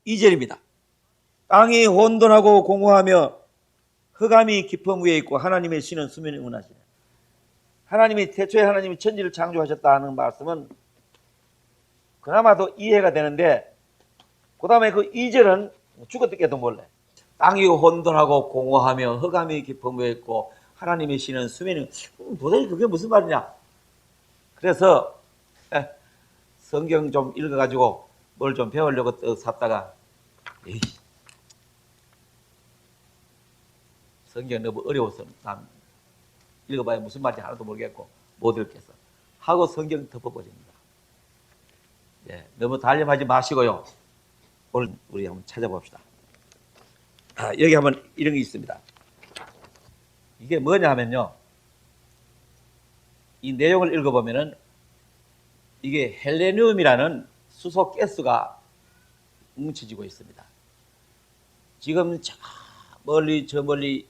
2절입니다. 땅이 혼돈하고 공허하며 흑암이 깊음 위에 있고 하나님의 신은 수면에 은하시네. 하나님이 태초에 하나님이 천지를 창조하셨다는 말씀은 그나마도 이해가 되는데, 그 다음에 그 2절은 죽었다 깨도 몰래. 땅이 혼돈하고 공허하며 흑암이 깊음 위에 있고 하나님의 신은 수면에, 도대체 그게 무슨 말이냐. 그래서 성경 좀 읽어가지고 뭘 좀 배우려고 떡 샀다가, 에이, 성경 너무 어려워서 난 읽어봐야 무슨 말인지 하나도 모르겠고 못 읽겠어 하고 성경 덮어버립니다. 예, 너무 단념하지 마시고요. 오늘 우리 한번 찾아봅시다. 여기 한번 이런 게 있습니다. 이게 뭐냐 하면요, 이 내용을 읽어보면은 이게 헬레늄이라는 수소 가스가 뭉쳐지고 있습니다. 지금 저 멀리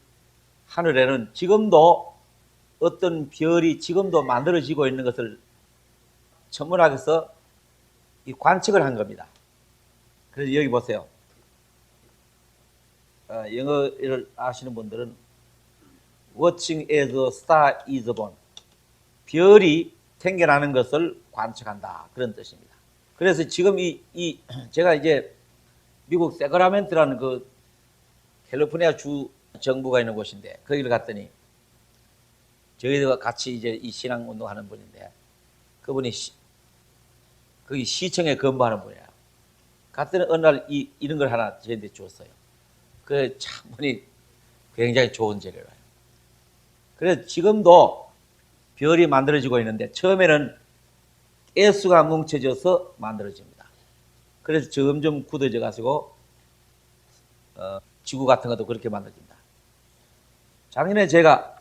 하늘에는 지금도 어떤 별이 지금도 만들어지고 있는 것을 천문학에서 관측을 한 겁니다. 그래서 여기 보세요. 영어를 아시는 분들은 Watching as a star is born, 별이 생겨나는 것을 관측한다, 그런 뜻입니다. 그래서 지금 제가 이제 미국 세크라멘토라는 그 캘리포니아 주 정부가 있는 곳인데, 거기를 갔더니 저희들과 같이 이제 이 신앙 운동하는 분인데, 그분이 거기 시청에 근무하는 분이에요. 갔더니 어느 날 이런 걸 하나 저희한테 줬어요. 그 참 분이 굉장히 좋은 재료예요. 그래서 지금도 별이 만들어지고 있는데, 처음에는 가스가 뭉쳐져서 만들어집니다. 그래서 점점 굳어져 가지고 지구 같은 것도 그렇게 만들어집니다. 작년에 제가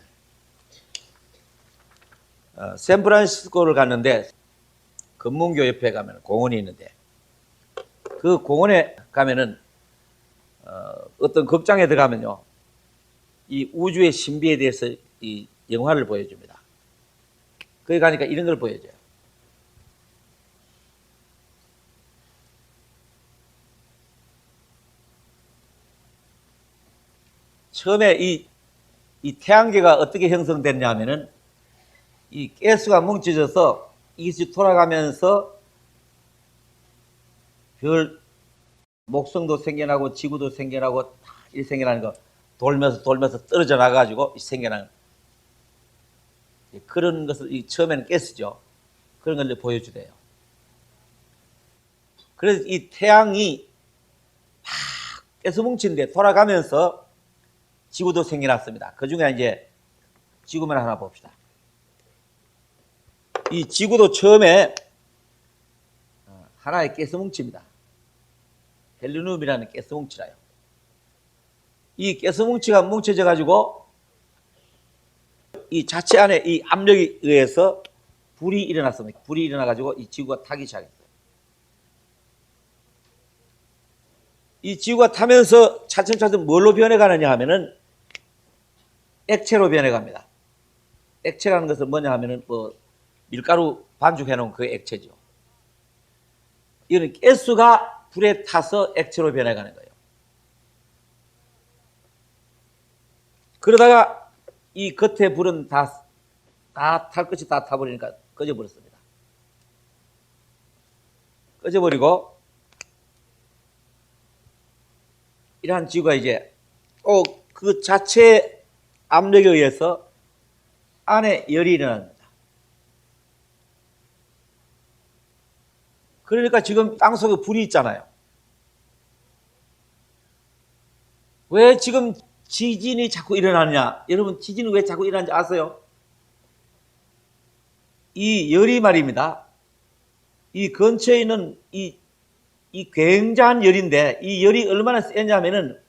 샌프란시스코를 갔는데, 금문교 옆에 가면 공원이 있는데, 그 공원에 가면은 어떤 극장에 들어가면요, 이 우주의 신비에 대해서 이 영화를 보여줍니다. 거기 가니까 이런 걸 보여줘요. 처음에 이 태양계가 어떻게 형성됐냐 하면은, 이 가스가 뭉쳐져서 이것이 돌아가면서 별, 목성도 생겨나고 지구도 생겨나고 다 이 생겨나는 거, 돌면서 떨어져 나가가지고 생겨나는 그런 것을 처음에는 가스죠. 그런 걸 보여주대요. 그래서 이 태양이 막 가스 뭉친데 돌아가면서 지구도 생겨났습니다. 그 중에 이제 지구만 하나 봅시다. 이 지구도 처음에 하나의 가스 뭉치입니다. 헬리늄이라는 가스 뭉치라요. 이 가스 뭉치가 뭉쳐져 가지고 이 자체 안에 이 압력에 의해서 불이 일어났습니다. 불이 일어나 가지고 이 지구가 타기 시작했어요. 이 지구가 타면서 차츰 뭘로 변해가느냐 하면은 액체로 변해갑니다. 액체라는 것은 뭐냐 하면은 밀가루 반죽해 놓은 그 액체죠. 이거는 가스가 불에 타서 액체로 변해가는 거예요. 그러다가 이 겉에 불은 다 탈 것이 다 타버리니까 꺼져버렸습니다. 꺼져버리고 이러한 지구가 이제 그 자체 압력에 의해서 안에 열이 일어납니다. 그러니까 지금 땅속에 불이 있잖아요. 왜 지금 지진이 자꾸 일어나느냐? 여러분, 지진은 왜 자꾸 일어나는지 아세요? 이 열이 말입니다. 이 근처에 있는 이 굉장한 열인데, 이 열이 얼마나 세냐면은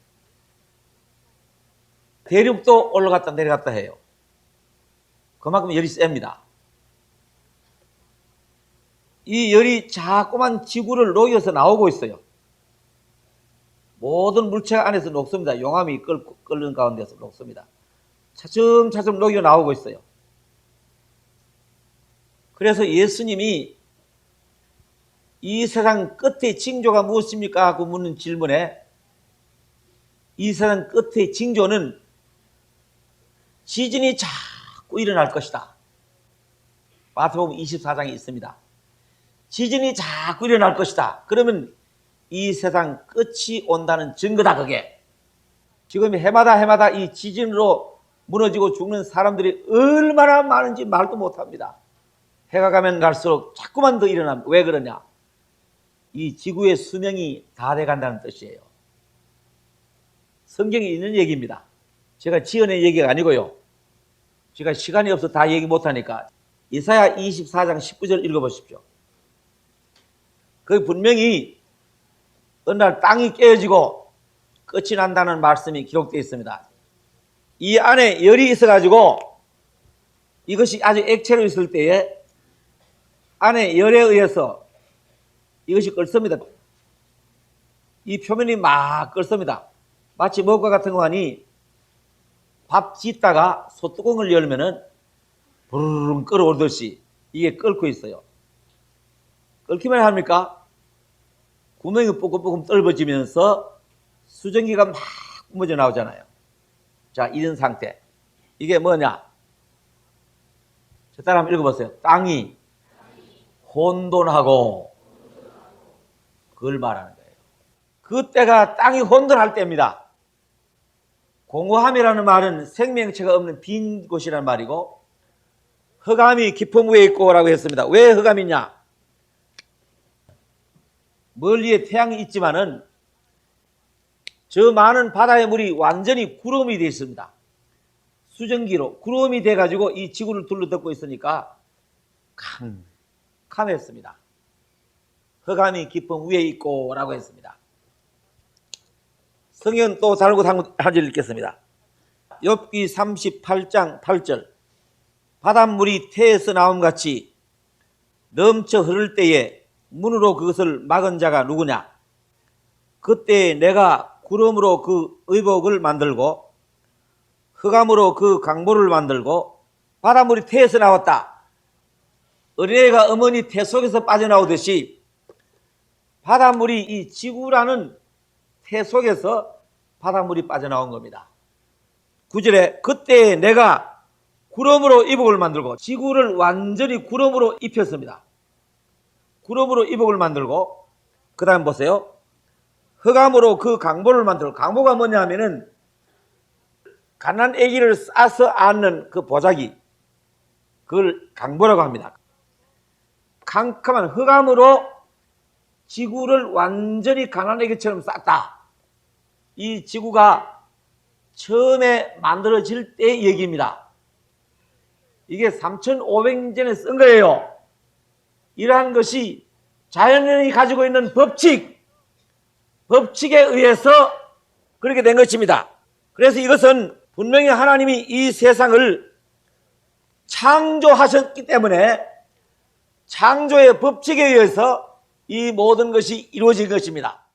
대륙도 올라갔다 내려갔다 해요. 그만큼 열이 셉니다. 이 열이 자꾸만 지구를 녹여서 나오고 있어요. 모든 물체 안에서 녹습니다. 용암이 끓는 가운데서 녹습니다. 차츰 녹여 나오고 있어요. 그래서 예수님이 이 세상 끝의 징조가 무엇입니까? 하고 묻는 질문에 이 세상 끝의 징조는 지진이 자꾸 일어날 것이다. 마태복음 24장에 있습니다. 지진이 자꾸 일어날 것이다. 그러면 이 세상 끝이 온다는 증거다 그게. 지금 해마다 이 지진으로 무너지고 죽는 사람들이 얼마나 많은지 말도 못합니다. 해가 가면 갈수록 자꾸만 더 일어납니다. 왜 그러냐? 이 지구의 수명이 다 돼간다는 뜻이에요. 성경에 있는 얘기입니다. 제가 지어낸 얘기가 아니고요. 제가 시간이 없어 다 얘기 못하니까 이사야 24장 19절 읽어보십시오. 거기 분명히 어느 날 땅이 깨어지고 끝이 난다는 말씀이 기록되어 있습니다. 이 안에 열이 있어가지고 이것이 아주 액체로 있을 때에 안에 열에 의해서 이것이 끓습니다. 이 표면이 막 끓습니다. 마치 먹과 같은 거 하니 밥 짓다가 소뚜껑을 열면은 부르릉 끓어오르듯이 이게 끓고 있어요. 끓기만 합니까? 구멍이 뽀금뽀금 뚫어지면서 수증기가 막 뿜어져 나오잖아요. 자, 이런 상태. 이게 뭐냐? 저 따라 한번 읽어보세요. 땅이 혼돈하고 그걸 말하는 거예요. 그때가 땅이 혼돈할 때입니다. 공허함이라는 말은 생명체가 없는 빈 곳이라는 말이고 흑암이 깊은 위에 있고 라고 했습니다. 왜 흑암이냐? 멀리에 태양이 있지만은 저 많은 바다의 물이 완전히 구름이 되어 있습니다. 수증기로 구름이 돼 가지고 이 지구를 둘러덮고 있으니까 캄캄했습니다. 흑암이 깊은 위에 있고 라고 했습니다. 성경 또 다른 곳 한 절 읽겠습니다. 욥기 38장 8절 바닷물이 태에서 나옴같이 넘쳐 흐를 때에 문으로 그것을 막은 자가 누구냐? 그때 내가 구름으로 그 의복을 만들고 흑암으로 그 강보를 만들고 바닷물이 태에서 나왔다. 어린애가 어머니 태 속에서 빠져나오듯이 바닷물이 이 지구라는 태 속에서 바닷물이 빠져나온 겁니다. 9절에 그때 내가 구름으로 이복을 만들고 지구를 완전히 구름으로 입혔습니다. 구름으로 이복을 만들고 그 다음 보세요. 흑암으로 그 강보를 만들고 강보가 뭐냐 하면은 갓난 아기를 싸서 안는 그 보자기 그걸 강보라고 합니다. 캄캄한 흑암으로 지구를 완전히 갓난 아기처럼 쌌다. 이 지구가 처음에 만들어질 때 얘기입니다. 이게 3,500년 전에 쓴 거예요. 이러한 것이 자연이 가지고 있는 법칙에 의해서 그렇게 된 것입니다. 그래서 이것은 분명히 하나님이 이 세상을 창조하셨기 때문에 창조의 법칙에 의해서 이 모든 것이 이루어진 것입니다.